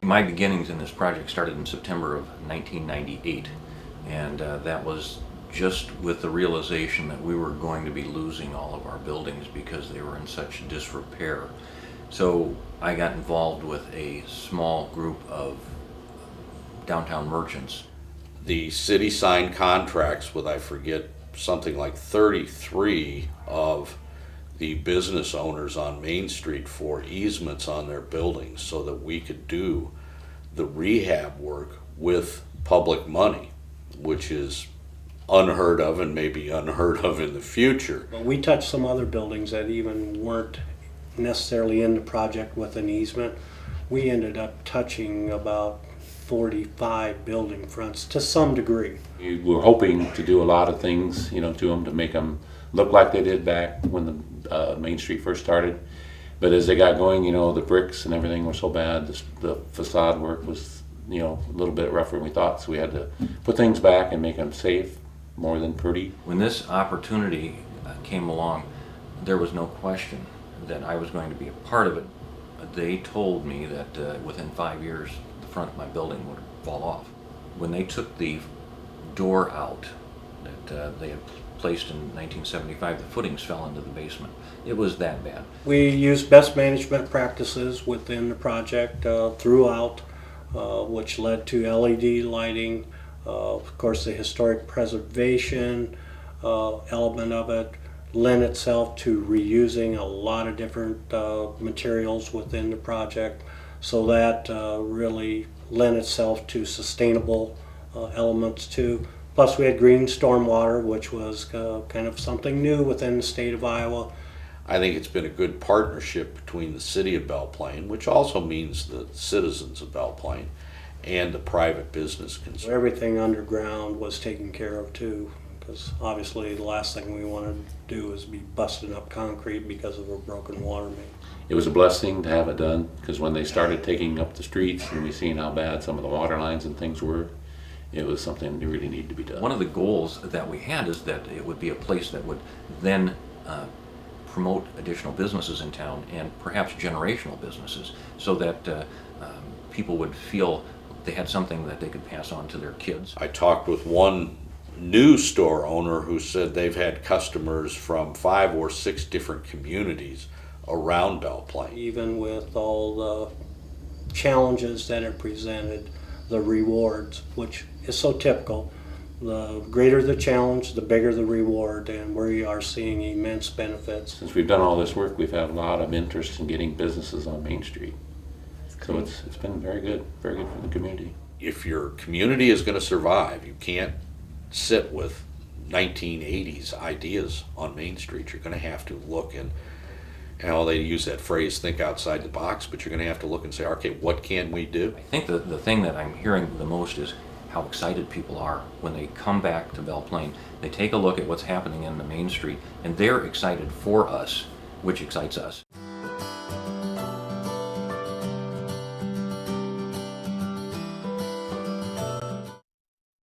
My beginnings in this project started in September of 1998, and that was just with the realization that we were going to be losing all of our buildings because they were in such disrepair. So I got involved with a small group of downtown merchants. The city signed contracts with, I forget, something like 33 of the business owners on Main Street for easements on their buildings so that we could do the rehab work with public money, which is unheard of and maybe unheard of in the future. But we touched some other buildings that even weren't necessarily in the project with an easement. We ended up touching about 45 building fronts to some degree. We were hoping to do a lot of things, to them to make them look like they did back when the Main Street first started. But as they got going, the bricks and everything were so bad. The facade work was, a little bit rougher than we thought. So we had to put things back and make them safe more than pretty. When this opportunity came along, there was no question that I was going to be a part of it. They told me that within 5 years, the front of my building would fall off. When they took the door out that they had placed in 1975, the footings fell into the basement. It was that bad. We used best management practices within the project throughout, which led to LED lighting. Of course, the historic preservation element of it lent itself to reusing a lot of different materials within the project, so that really lent itself to sustainable elements too. Plus we had green stormwater, which was kind of something new within the state of Iowa. I think it's been a good partnership between the city of Belle Plaine, which also means the citizens of Belle Plaine, and the private business concern. Everything underground was taken care of too, because obviously the last thing we wanted to do is be busting up concrete because of a broken water main. It was a blessing to have it done, because when they started taking up the streets and we seen how bad some of the water lines and things were, it was something that really needed to be done. One of the goals that we had is that it would be a place that would then promote additional businesses in town, and perhaps generational businesses, so that people would feel they had something that they could pass on to their kids. I talked with one new store owner who said they've had customers from 5 or 6 different communities around Belle Plaine. Even with all the challenges that are presented, the rewards, which is so typical. The greater the challenge, the bigger the reward, and we are seeing immense benefits. Since we've done all this work, we've had a lot of interest in getting businesses on Main Street. So it's been very good for the community. If your community is going to survive, you can't sit with 1980s ideas on Main Street. You're going to have to look and they use that phrase, think outside the box, but you're going to have to look and say, okay, what can we do? I think the thing that I'm hearing the most is how excited people are when they come back to Belle Plaine. They take a look at what's happening in the Main Street, and they're excited for us, which excites us.